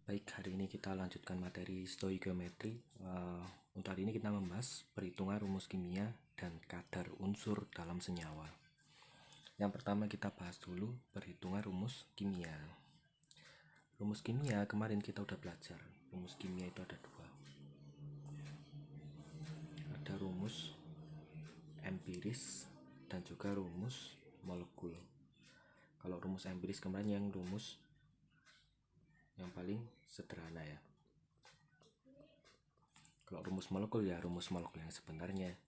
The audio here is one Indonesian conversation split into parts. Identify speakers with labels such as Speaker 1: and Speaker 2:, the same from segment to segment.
Speaker 1: Baik, hari ini kita lanjutkan materi stoikiometri. Untuk hari ini kita membahas perhitungan rumus kimia dan kadar unsur dalam senyawa. Yang pertama kita bahas dulu perhitungan rumus kimia. Rumus kimia kemarin kita udah belajar. Rumus kimia itu ada dua. Ada rumus empiris dan juga rumus molekul. Kalau rumus empiris kemarin yang rumus yang paling sederhana ya. Kalau rumus molekul ya rumus molekul yang sebenarnya.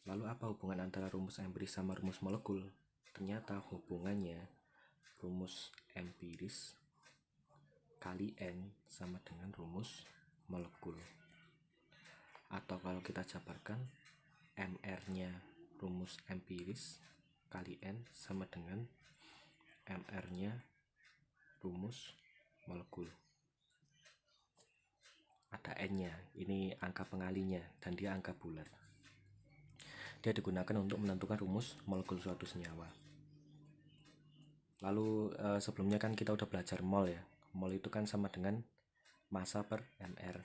Speaker 1: Lalu apa hubungan antara rumus empiris sama rumus molekul? Ternyata hubungannya rumus empiris kali N sama dengan rumus molekul. Atau kalau kita jabarkan, MR-nya rumus empiris kali N sama dengan MR-nya rumus molekul. Ada N-nya, ini angka pengalinya dan dia angka bulat. Dia digunakan untuk menentukan rumus molekul suatu senyawa. Lalu sebelumnya kan kita udah belajar mol ya. Mol itu kan sama dengan massa per mr.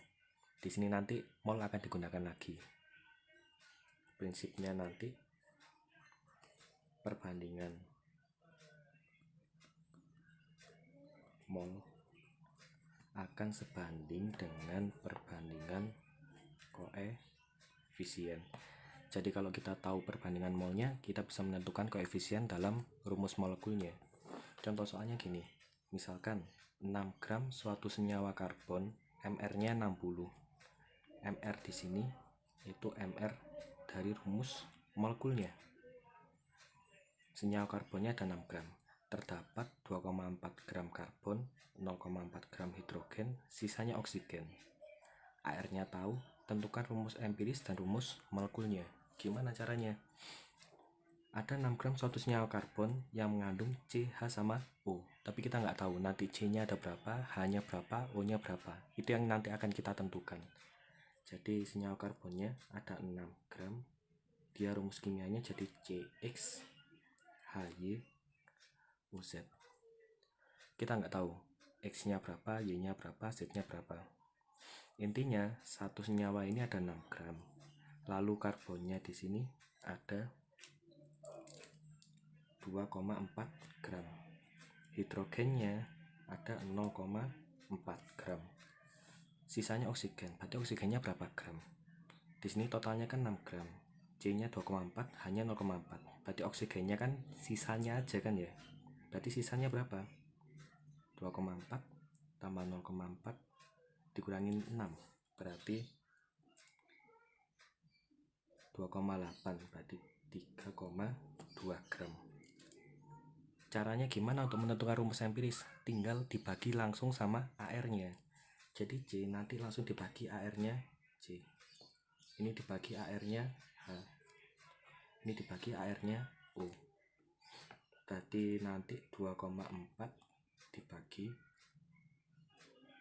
Speaker 1: Di sini nanti mol akan digunakan lagi. Prinsipnya nanti perbandingan mol akan sebanding dengan perbandingan koefisien. Jadi kalau kita tahu perbandingan molnya, kita bisa menentukan koefisien dalam rumus molekulnya. Contoh soalnya gini, misalkan 6 gram suatu senyawa karbon, MR-nya 60. MR di sini itu MR dari rumus molekulnya. Senyawa karbonnya ada 6 gram. Terdapat 2,4 gram karbon, 0,4 gram hidrogen, sisanya oksigen. AR-nya tahu, tentukan rumus empiris dan rumus molekulnya. Gimana caranya? Ada 6 gram suatu senyawa karbon yang mengandung CH sama O, tapi kita nggak tahu nanti C-nya ada berapa, H-nya berapa, O-nya berapa. Itu yang nanti akan kita tentukan. Jadi senyawa karbonnya ada 6 gram, dia rumus kimianya jadi CX HY OZ. Kita nggak tahu X-nya berapa, Y-nya berapa, Z-nya berapa. Intinya satu senyawa ini ada 6 gram. Lalu karbonnya di sini ada 2,4 gram. Hidrogennya ada 0,4 gram. Sisanya oksigen. Berarti oksigennya berapa gram? Di sini totalnya kan 6 gram. C-nya 2,4, hanya 0,4. Berarti oksigennya kan sisanya aja kan ya. Berarti sisanya berapa? 2,4 tambah 0,4 dikurangin 6. Berarti 2,8. Berarti 3,2 gram. Caranya gimana untuk menentukan rumus empiris? Tinggal dibagi langsung sama AR-nya. Jadi C nanti langsung dibagi AR-nya C. Ini dibagi AR-nya H. Ini dibagi AR-nya O. Berarti nanti 2,4 dibagi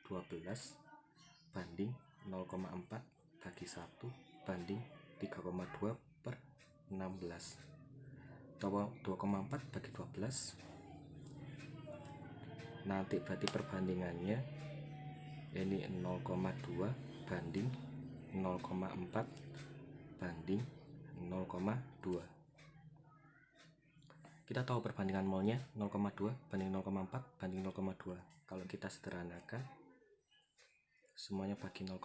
Speaker 1: 12 banding 0,4 bagi 1 banding 3,2 per 16. 2,4 bagi 12 nanti berarti perbandingannya ini 0,2 banding 0,4 banding 0,2. Kita tahu perbandingan molnya 0,2 banding 0,4 banding 0,2. Kalau kita sederhanakan semuanya bagi 0,2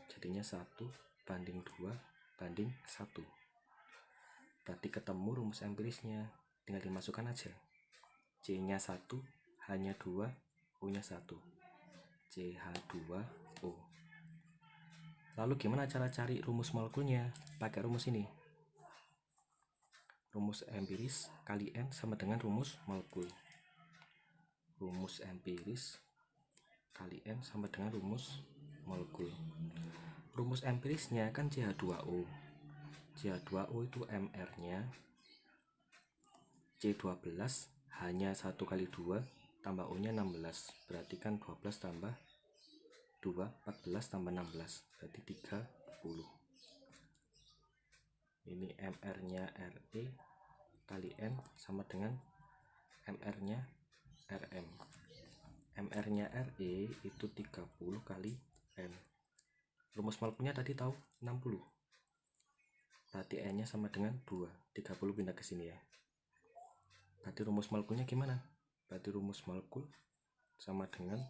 Speaker 1: jadinya 1 banding 2 banding 1. Berarti ketemu rumus empirisnya, tinggal dimasukkan aja. C-nya 1, H-nya 2, O-nya 1. CH2O. Lalu gimana cara cari rumus molekulnya? Pakai rumus ini. Rumus empiris kali N sama dengan rumus molekul. Rumus empiris kali N sama dengan rumus molekul. Rumus empirisnya kan CH2O. CH2O itu MR-nya C12, hanya 1 kali 2 tambah O-nya 16. Berarti kan 12 tambah 2, 14 tambah 16. Berarti 30. Ini MR-nya RE kali N sama dengan MR-nya RM. MR nya Re itu 30 kali N. Rumus molekulnya tadi tahu 60, berarti N nya sama dengan 2. 30 pindah ke sini ya. Berarti rumus molekulnya gimana? Berarti rumus molekul sama dengan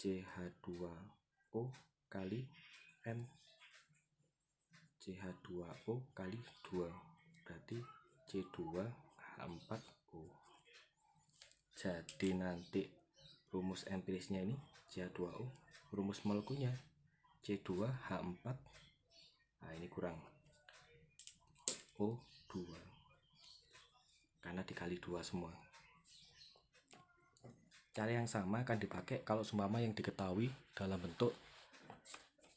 Speaker 1: CH2O kali N. CH2O kali 2 berarti C2H4O. Jadi nanti rumus empirisnya ini CH2O, rumus molekulnya C2H4. Nah, ini kurang O2 karena dikali 2 semua. Cara yang sama akan dipakai kalau seumpama yang diketahui dalam bentuk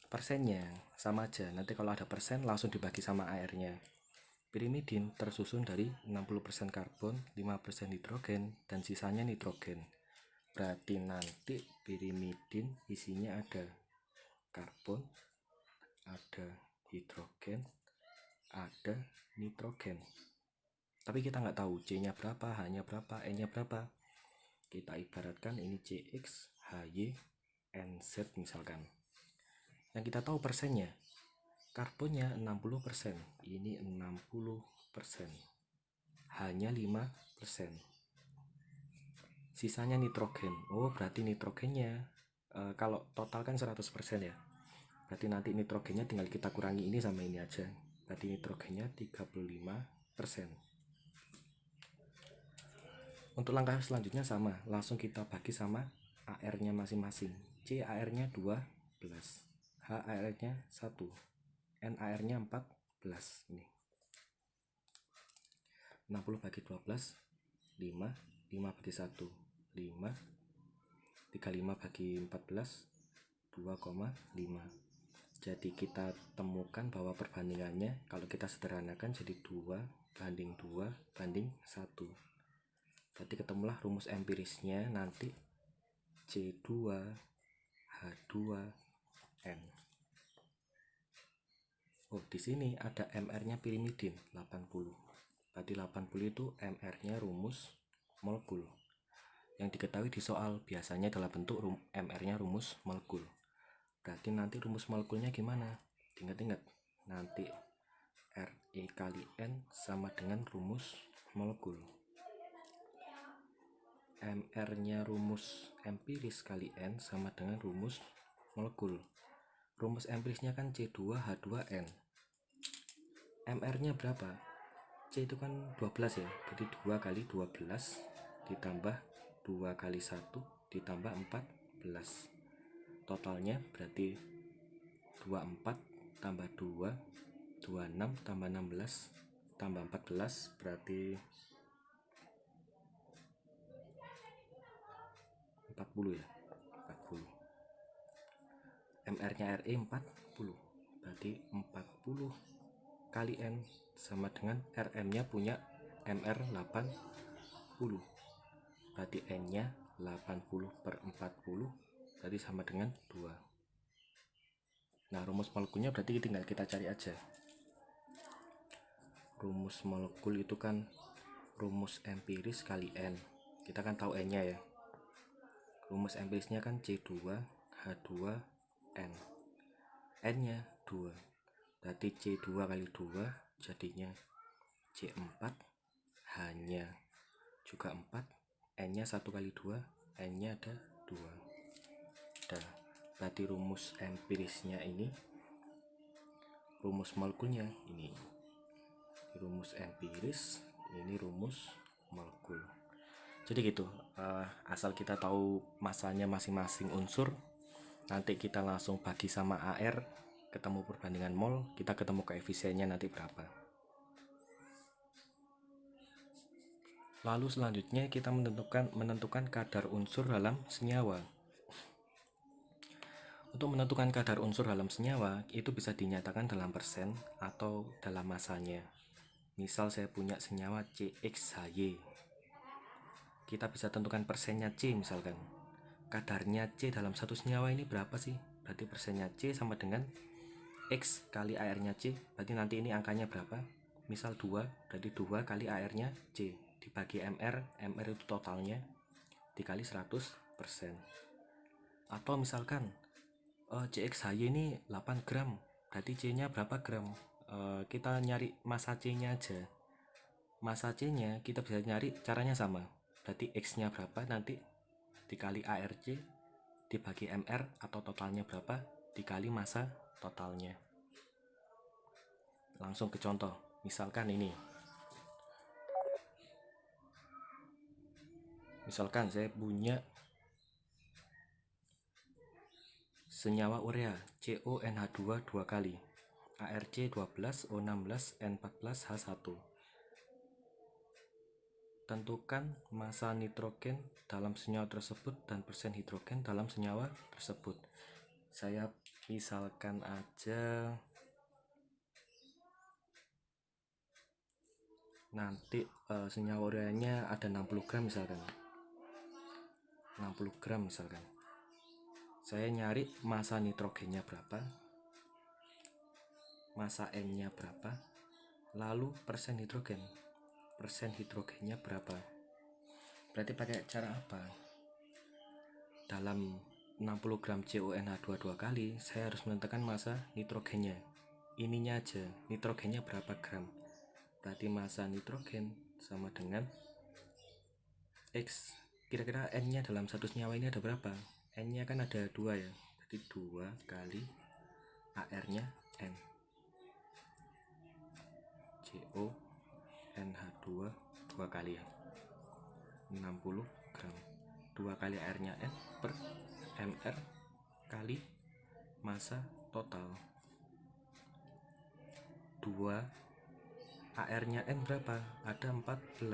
Speaker 1: persennya sama aja. Nanti kalau ada persen langsung dibagi sama AR-nya. Pirimidin tersusun dari 60% karbon, 5% hidrogen, dan sisanya nitrogen. Berarti nanti pirimidin isinya ada karbon, ada hidrogen, ada nitrogen. Tapi kita nggak tahu C-nya berapa, H-nya berapa, N-nya berapa. Kita ibaratkan ini CX, HY, NZ misalkan. Yang kita tahu persennya, karbonnya 60%, ini 60%, H-nya 5%, sisanya nitrogen. Oh, berarti nitrogennya kalau total kan 100% ya, berarti nanti nitrogennya tinggal kita kurangi ini sama ini aja, berarti nitrogennya 35%. Untuk langkah selanjutnya sama, langsung kita bagi sama AR-nya masing-masing. C AR-nya 12, H AR-nya 1, N AR-nya 14. Ini 60 bagi 12, 5, 5 bagi 1, 5, 35 bagi 14, 2,5. Jadi kita temukan bahwa perbandingannya kalau kita sederhanakan jadi 2 banding 2 banding 1. Berarti ketemulah rumus empirisnya nanti C2H2N. Oh, di sini ada MR-nya pirimidin 80. Berarti 80 itu MR-nya rumus molekul. Yang diketahui di soal biasanya dalam bentuk MR-nya rumus molekul. Berarti nanti rumus molekulnya gimana? Ingat-ingat, nanti Re kali N sama dengan rumus molekul. MR-nya rumus empiris kali N sama dengan rumus molekul. Rumus empirisnya kan C2H2N. MR-nya berapa? C itu kan 12 ya, berarti 2 kali 12 ditambah 2 kali 1 ditambah 14. Totalnya berarti 24 tambah 2, 26 tambah 16 tambah 14 berarti 40 ya, 40. MR-nya Re 40, berarti 40 kali N sama dengan Rm-nya punya MR 80, berarti N-nya 80 per 40, berarti sama dengan 2. Nah, rumus molekulnya berarti tinggal kita cari aja. Rumus molekul itu kan rumus empiris kali N, kita kan tahu N-nya ya. Rumus empirisnya kan C2H2N, N-nya 2, berarti C2 kali 2 jadinya C4, H-nya juga 4, N-nya 1 kali 2, N-nya ada 2. Nah, berarti rumus empirisnya ini, rumus molekulnya ini rumus empiris, ini rumus molekul. Jadi gitu, asal kita tahu masanya masing-masing unsur, nanti kita langsung bagi sama AR, ketemu perbandingan mol, kita ketemu koefisiennya nanti berapa. Lalu selanjutnya kita menentukan kadar unsur dalam senyawa. Untuk menentukan kadar unsur dalam senyawa, itu bisa dinyatakan dalam persen atau dalam masanya. Misal saya punya senyawa CXHY, kita bisa tentukan persennya C misalkan. Kadarnya C dalam satu senyawa ini berapa sih? Berarti persennya C sama dengan X kali AR-nya C, berarti nanti ini angkanya berapa? Misal 2, berarti 2 kali AR-nya C dibagi MR, MR itu totalnya dikali 100%. Atau misalkan CXHY ini 8 gram, berarti C nya berapa gram? Kita nyari massa C nya aja. Massa C nya kita bisa nyari caranya sama, berarti X nya berapa nanti dikali ARC dibagi MR atau totalnya berapa dikali massa totalnya. Langsung ke contoh, misalkan ini, misalkan saya punya senyawa urea CONH2 2 kali, ARC 12, O16, N14, H1. Tentukan massa nitrogen dalam senyawa tersebut dan persen hidrogen dalam senyawa tersebut. Saya misalkan aja nanti senyawa ureanya ada 60 gram misalkan. 60 gram misalkan. Saya nyari massa nitrogennya berapa, massa N-nya berapa, lalu persen hidrogen. Persen hidrogennya berapa? Berarti pakai cara apa? Dalam 60 gram CONH2 2 kali, saya harus menentukan massa nitrogennya. Ininya aja, nitrogennya berapa gram. Berarti massa nitrogen sama dengan X. Kira-kira N-nya dalam satu senyawa ini ada berapa? N-nya kan ada 2 ya. Berarti 2 kali AR-nya N. CONH2 2 kali ya. 60 gram. 2 kali AR-nya N per MR kali massa total. 2 AR-nya N berapa? Ada 14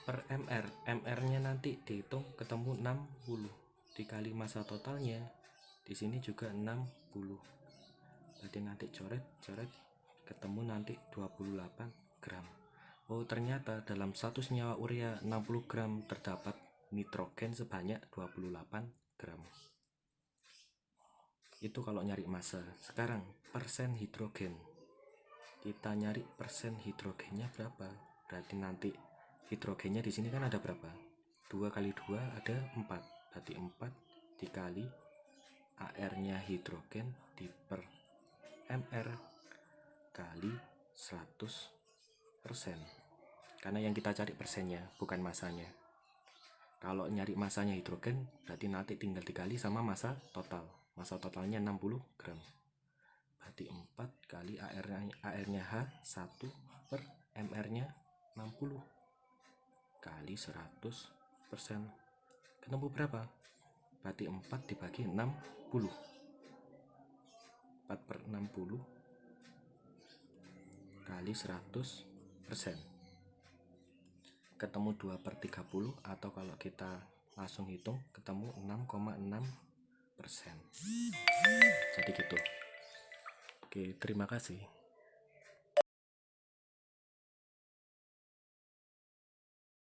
Speaker 1: per MR. MR-nya nanti dihitung ketemu 60 dikali massa totalnya. Di sini juga 60. Berarti nanti coret ketemu nanti 28 gram. Oh, ternyata dalam satu senyawa urea 60 gram terdapat nitrogen sebanyak 28 gram. Itu kalau nyari massa. Sekarang persen hidrogen. Kita nyari persen hidrogennya berapa? Berarti nanti hidrogennya di sini kan ada berapa? 2 kali 2 ada 4. Berarti 4 dikali AR-nya hidrogen di per MR kali 100%. Karena yang kita cari persennya, bukan masanya. Kalau nyari masanya hidrogen, berarti nanti tinggal dikali sama massa total. Massa totalnya 60 gram. Berarti 4 kali AR-nya H1 per MR-nya 60 kali 100%. Ketemu berapa? Berarti 4 dibagi 60. 4 per 60 kali 100%. Ketemu 2 per 30, atau kalau kita langsung hitung ketemu 6,6%. Jadi gitu. Oke, terima kasih.